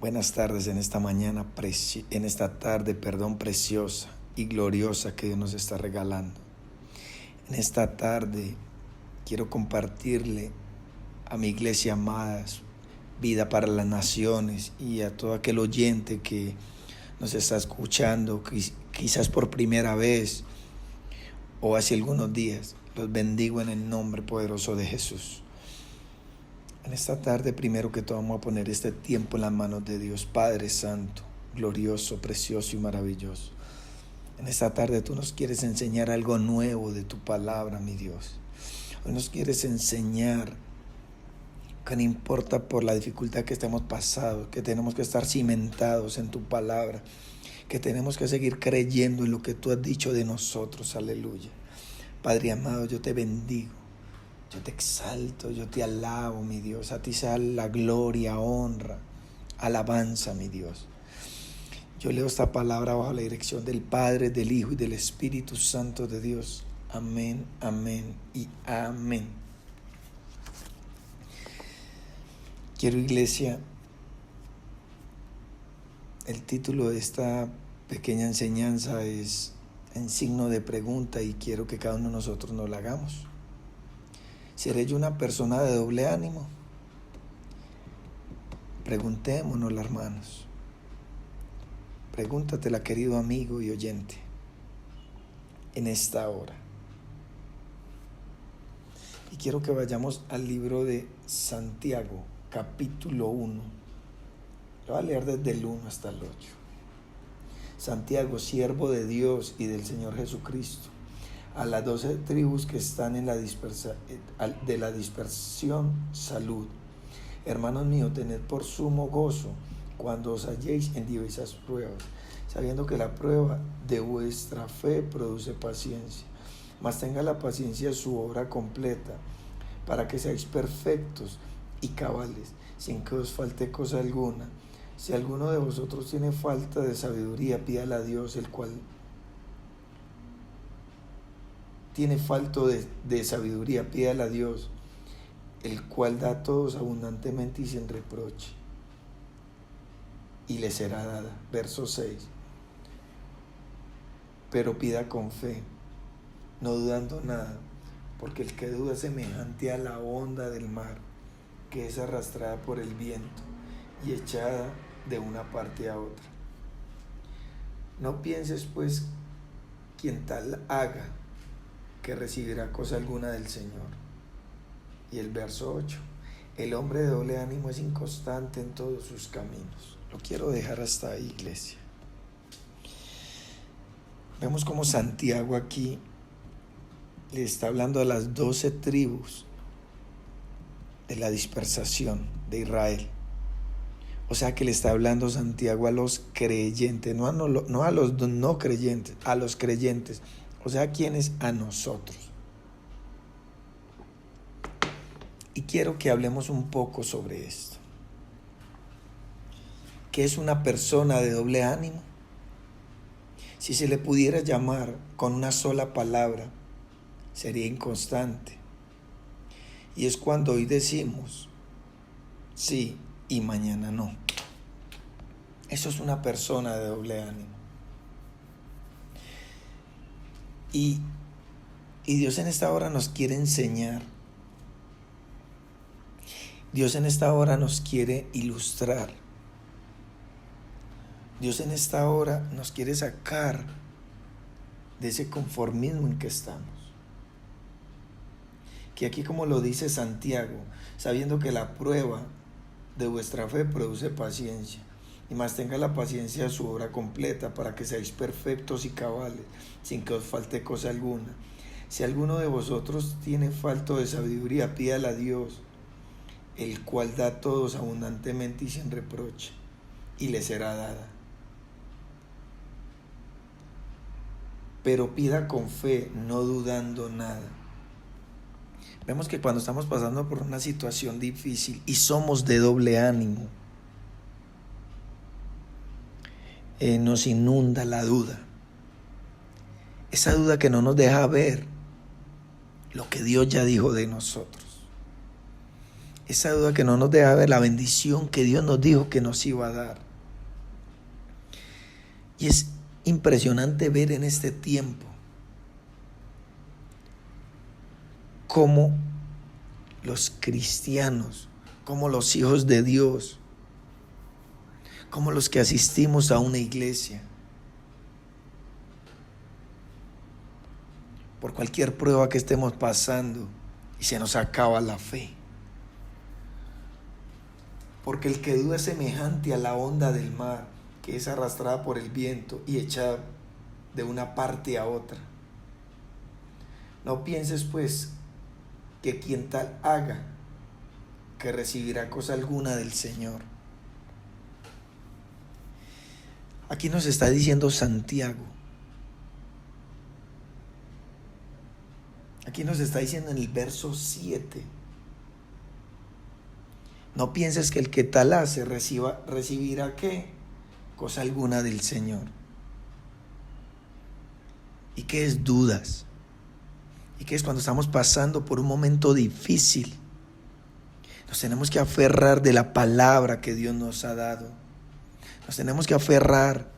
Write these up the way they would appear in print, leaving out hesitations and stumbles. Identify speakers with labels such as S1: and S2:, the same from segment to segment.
S1: Buenas tardes en esta mañana, en esta tarde, preciosa y gloriosa que Dios nos está regalando. En esta tarde quiero compartirle a mi iglesia amada, Vida para las Naciones, y a todo aquel oyente que nos está escuchando, quizás por primera vez o hace algunos días. Los bendigo en el nombre poderoso de Jesús. En esta tarde, primero que todo, vamos a poner este tiempo en las manos de Dios, Padre Santo, glorioso, precioso y maravilloso. En esta tarde tú nos quieres enseñar algo nuevo de tu palabra, mi Dios. Hoy nos quieres enseñar que no importa por la dificultad que estemos pasando, que tenemos que estar cimentados en tu palabra, que tenemos que seguir creyendo en lo que tú has dicho de nosotros. Aleluya. Padre amado, yo te bendigo. Yo te exalto, yo te alabo, mi Dios. A ti sea la gloria, honra, alabanza, mi Dios. Yo leo esta palabra bajo la dirección del Padre, del Hijo y del Espíritu Santo de Dios. Amén, amén y amén. Quiero, iglesia, el título de esta pequeña enseñanza es en signo de pregunta y quiero que cada uno de nosotros nos la hagamos. ¿Seré yo una persona de doble ánimo? Preguntémonos, hermanos. Pregúntatela, querido amigo y oyente, en esta hora. Y quiero que vayamos al libro de Santiago, capítulo 1. Lo voy a leer desde el 1 hasta el 8. Santiago, siervo de Dios y del Señor Jesucristo, a las 12 tribus que están en de la dispersión, salud. Hermanos míos, tened por sumo gozo cuando os halléis en diversas pruebas, sabiendo que la prueba de vuestra fe produce paciencia. Mas tenga la paciencia su obra completa, para que seáis perfectos y cabales, sin que os falte cosa alguna. Si alguno de vosotros tiene falta de sabiduría, pídala a Dios, el cual tiene falto de sabiduría, pídala a Dios, el cual da a todos abundantemente y sin reproche, y le será dada. Verso 6. Pero pida con fe, no dudando nada, porque el que duda es semejante a la onda del mar, que es arrastrada por el viento y echada de una parte a otra. No pienses, pues, quien tal haga, que recibirá cosa alguna del Señor. Y el verso 8. El hombre de doble ánimo es inconstante en todos sus caminos. Lo quiero dejar hasta ahí, iglesia. Vemos cómo Santiago aquí le está hablando a las 12 tribus de la dispersación de Israel. O sea que le está hablando Santiago a los creyentes, no a los no creyentes, a los creyentes. O sea, ¿quiénes? A nosotros. Y quiero que hablemos un poco sobre esto. ¿Qué es una persona de doble ánimo? Si se le pudiera llamar con una sola palabra, sería inconstante. Y es cuando hoy decimos sí y mañana no. Eso es una persona de doble ánimo. Y Dios en esta hora nos quiere enseñar. Dios en esta hora nos quiere ilustrar. Dios en esta hora nos quiere sacar de ese conformismo en que estamos. Que aquí, como lo dice Santiago, sabiendo que la prueba de vuestra fe produce paciencia, y más tenga la paciencia su obra completa, para que seáis perfectos y cabales, sin que os falte cosa alguna. Si alguno de vosotros tiene falto de sabiduría, pídala a Dios, el cual da a todos abundantemente y sin reproche, y le será dada. Pero pida con fe, no dudando nada. Vemos que cuando estamos pasando por una situación difícil y somos de doble ánimo, nos inunda la duda. Esa duda que no nos deja ver lo que Dios ya dijo de nosotros. Esa duda que no nos deja ver la bendición que Dios nos dijo que nos iba a dar. Y es impresionante ver en este tiempo cómo los cristianos, como los hijos de Dios, como los que asistimos a una iglesia, por cualquier prueba que estemos pasando y se nos acaba la fe. Porque el que duda es semejante a la onda del mar, que es arrastrada por el viento y echada de una parte a otra. No pienses pues que quien tal haga, que recibirá cosa alguna del Señor. Aquí nos está diciendo Santiago. Aquí nos está diciendo en el verso 7. No pienses que el que tal hace recibirá ¿qué? Cosa alguna del Señor. ¿Y qué es dudas? ¿Y qué es cuando estamos pasando por un momento difícil? Nos tenemos que aferrar de la palabra que Dios nos ha dado. Nos tenemos que aferrar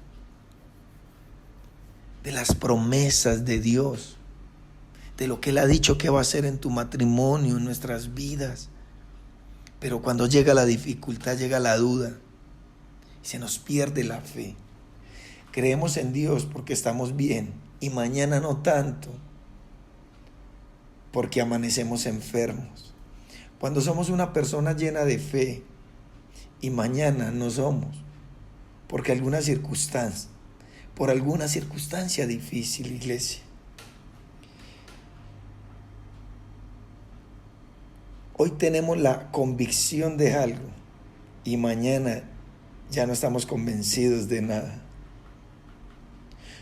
S1: de las promesas de Dios, de lo que Él ha dicho que va a hacer en tu matrimonio, en nuestras vidas. Pero cuando llega la dificultad, llega la duda y se nos pierde la fe. Creemos en Dios porque estamos bien y mañana no tanto porque amanecemos enfermos. Cuando somos una persona llena de fe y mañana no somos porque por alguna circunstancia difícil, iglesia. Hoy tenemos la convicción de algo y mañana ya no estamos convencidos de nada.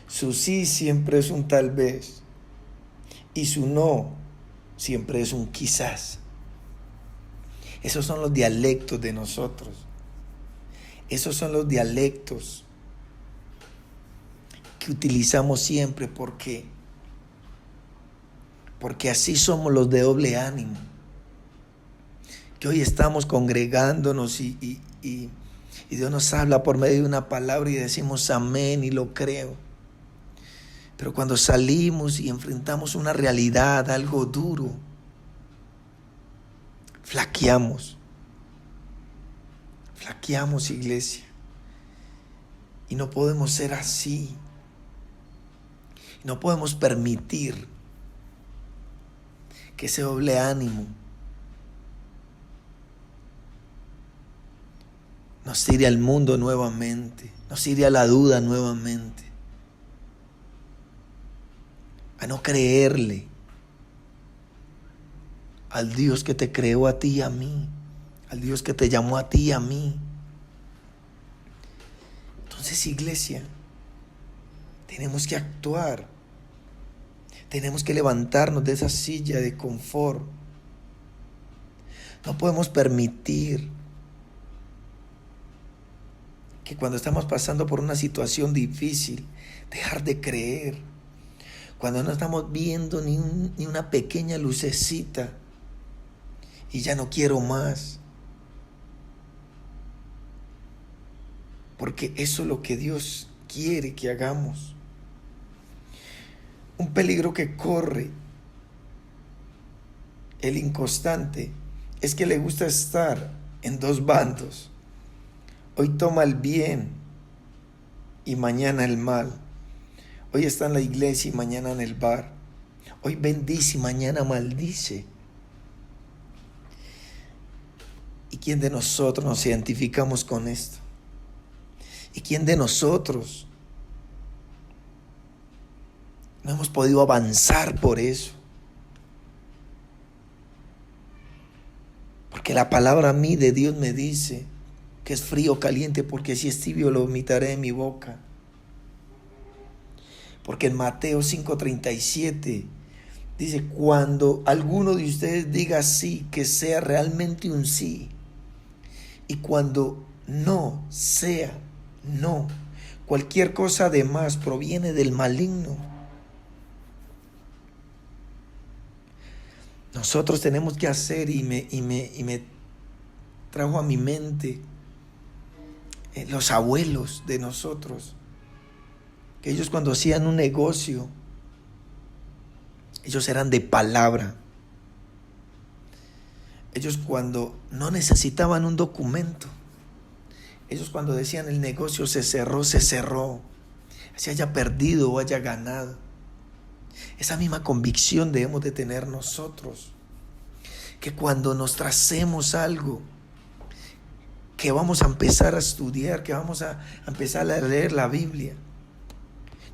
S1: Su sí siempre es un tal vez y su no siempre es un quizás. Esos son los dialectos de nosotros. Esos son los dialectos que utilizamos siempre porque así somos los de doble ánimo. Que hoy estamos congregándonos y Dios nos habla por medio de una palabra y decimos amén y lo creo. Pero cuando salimos y enfrentamos una realidad, algo duro, flaqueamos, iglesia. Y no podemos ser así. No podemos permitir que ese doble ánimo nos tire al mundo nuevamente, nos tire a la duda nuevamente, a no creerle al Dios que te creó a ti y a mí, al Dios que te llamó a ti y a mí. Entonces, iglesia, tenemos que actuar, tenemos que levantarnos de esa silla de confort. No podemos permitir que cuando estamos pasando por una situación difícil, dejar de creer. Cuando no estamos viendo ni una pequeña lucecita y ya no quiero más. Porque eso es lo que Dios quiere que hagamos. Un peligro que corre el inconstante es que le gusta estar en dos bandos. Hoy toma el bien y mañana el mal. Hoy está en la iglesia y mañana en el bar. Hoy bendice y mañana maldice. ¿Y quién de nosotros nos identificamos con esto? ¿Y quién de nosotros no hemos podido avanzar por eso? Porque la palabra a mí de Dios me dice que es frío o caliente, porque si es tibio lo vomitaré de mi boca. Porque en Mateo 5:37 dice, cuando alguno de ustedes diga sí, que sea realmente un sí. Y cuando no, sea no. Cualquier cosa de más proviene del maligno. Nosotros tenemos que hacer y me trajo a mi mente los abuelos de nosotros, que ellos cuando hacían un negocio, ellos eran de palabra. Ellos cuando no necesitaban un documento, ellos cuando decían el negocio se cerró, así haya perdido o haya ganado. Esa misma convicción debemos de tener nosotros, que cuando nos tracemos algo, que vamos a empezar a estudiar, que vamos a empezar a leer la Biblia,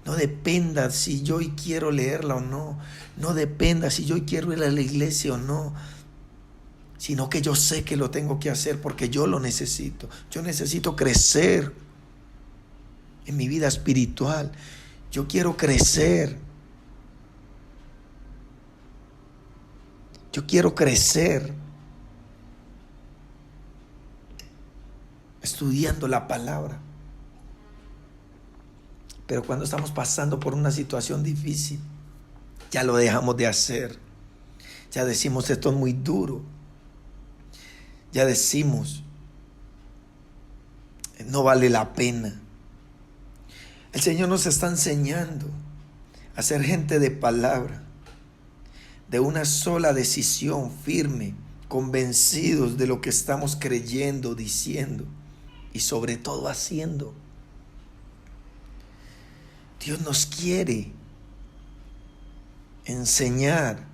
S1: no dependa si yo hoy quiero leerla o no, no dependa si yo hoy quiero ir a la iglesia o no, sino que yo sé que lo tengo que hacer porque yo lo necesito. Yo necesito crecer en mi vida espiritual. Yo quiero crecer. Yo quiero crecer estudiando la palabra. Pero cuando estamos pasando por una situación difícil, ya lo dejamos de hacer. Ya decimos, esto es muy duro. Ya decimos, no vale la pena. El Señor nos está enseñando a ser gente de palabra, de una sola decisión firme, convencidos de lo que estamos creyendo, diciendo y sobre todo haciendo. Dios nos quiere enseñar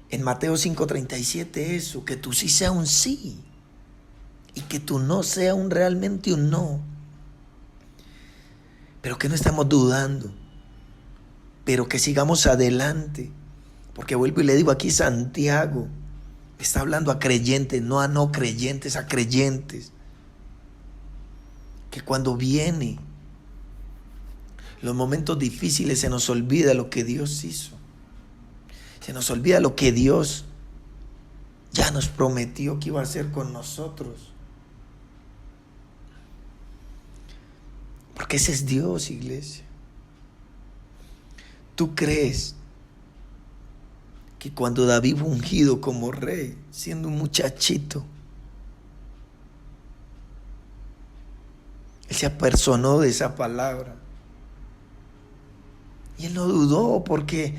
S1: en Mateo 5:37 eso, que tu sí sea un sí y que tu no sea realmente un no. Pero que no estamos dudando, pero que sigamos adelante. Porque vuelvo y le digo aquí, Santiago está hablando a creyentes, no a no creyentes, a creyentes. Que cuando vienen los momentos difíciles se nos olvida lo que Dios hizo. Se nos olvida lo que Dios ya nos prometió que iba a hacer con nosotros. Porque ese es Dios, iglesia. ¿Tú crees que cuando David fue ungido como rey, siendo un muchachito, él se apersonó de esa palabra? Y él no dudó porque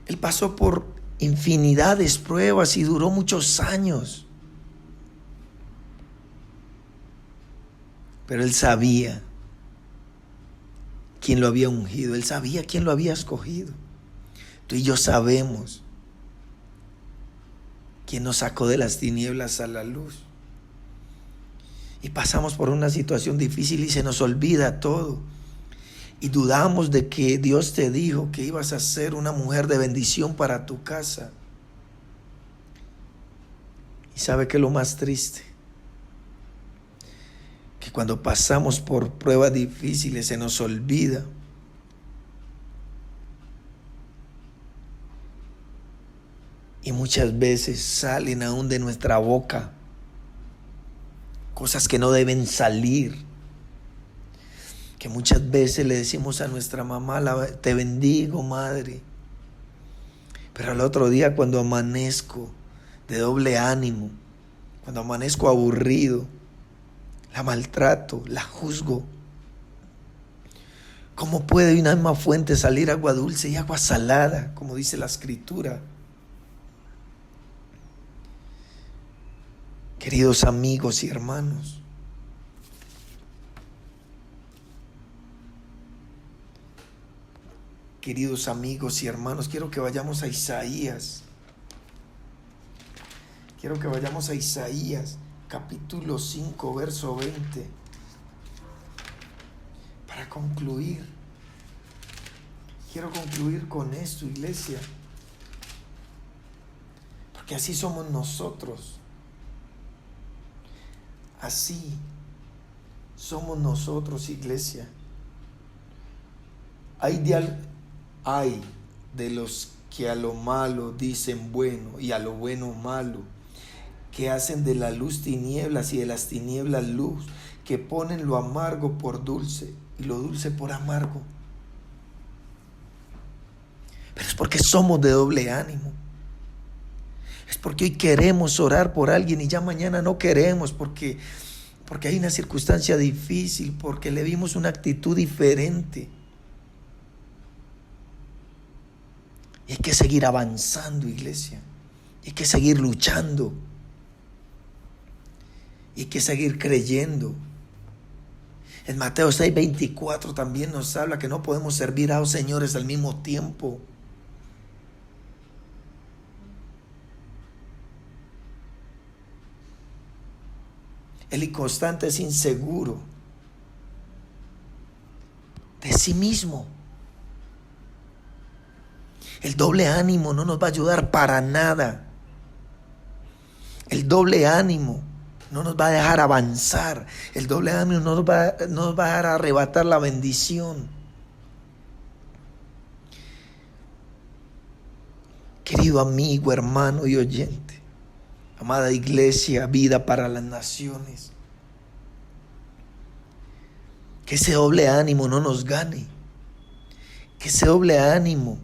S1: él pasó por infinidades de pruebas y duró muchos años. Pero él sabía quién lo había ungido, él sabía quién lo había escogido. Tú y yo sabemos quién nos sacó de las tinieblas a la luz. Y pasamos por una situación difícil y se nos olvida todo. Y dudamos de que Dios te dijo que ibas a ser una mujer de bendición para tu casa. Y ¿sabe qué es lo más triste? Que cuando pasamos por pruebas difíciles se nos olvida y muchas veces salen aún de nuestra boca cosas que no deben salir, que muchas veces le decimos a nuestra mamá, te bendigo, madre, pero al otro día cuando amanezco de doble ánimo, cuando amanezco aburrido, la maltrato, la juzgo. ¿Cómo puede de una misma fuente salir agua dulce y agua salada, como dice la Escritura? Queridos amigos y hermanos, quiero que vayamos a Isaías. Quiero que vayamos a Isaías, capítulo 5, verso 20. Para concluir. Quiero concluir con esto, iglesia. Porque así somos nosotros. Así somos nosotros, iglesia. Hay de los que a lo malo dicen bueno y a lo bueno malo, que hacen de la luz tinieblas y de las tinieblas luz, que ponen lo amargo por dulce y lo dulce por amargo. Pero es porque somos de doble ánimo. Es Porque hoy queremos orar por alguien y ya mañana no queremos porque hay una circunstancia difícil, porque le vimos una actitud diferente. Y hay que seguir avanzando, iglesia. Y hay que seguir luchando. Y hay que seguir creyendo. En Mateo 6:24 también nos habla que no podemos servir a dos señores al mismo tiempo. El inconstante es inseguro de sí mismo. El doble ánimo no nos va a ayudar para nada. El doble ánimo no nos va a dejar avanzar. El doble ánimo no nos va a dejar arrebatar la bendición. Querido amigo, hermano y oyente, amada iglesia, vida para las naciones, que ese doble ánimo no nos gane, que ese doble ánimo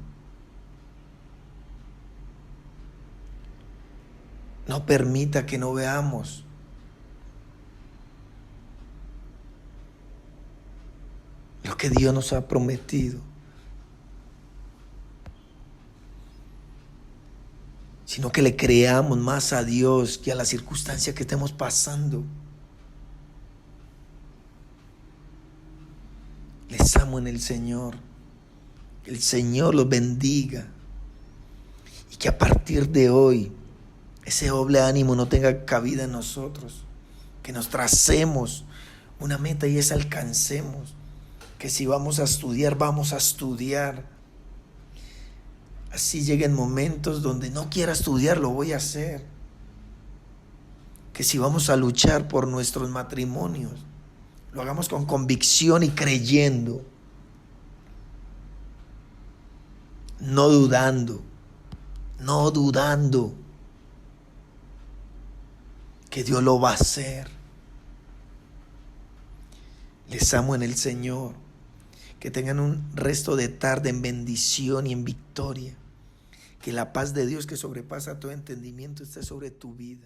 S1: no permita que no veamos lo que Dios nos ha prometido, sino que le creamos más a Dios que a la circunstancia que estemos pasando. Les amo en el Señor. Que el Señor los bendiga y que a partir de hoy ese doble ánimo no tenga cabida en nosotros. Que nos tracemos una meta y esa alcancemos. Que si vamos a estudiar, vamos a estudiar. Así lleguen momentos donde no quiera estudiar, lo voy a hacer. Que si vamos a luchar por nuestros matrimonios, lo hagamos con convicción y creyendo. No dudando que Dios lo va a hacer. Les amo en el Señor. Que tengan un resto de tarde en bendición y en victoria. Que la paz de Dios que sobrepasa todo entendimiento esté sobre tu vida.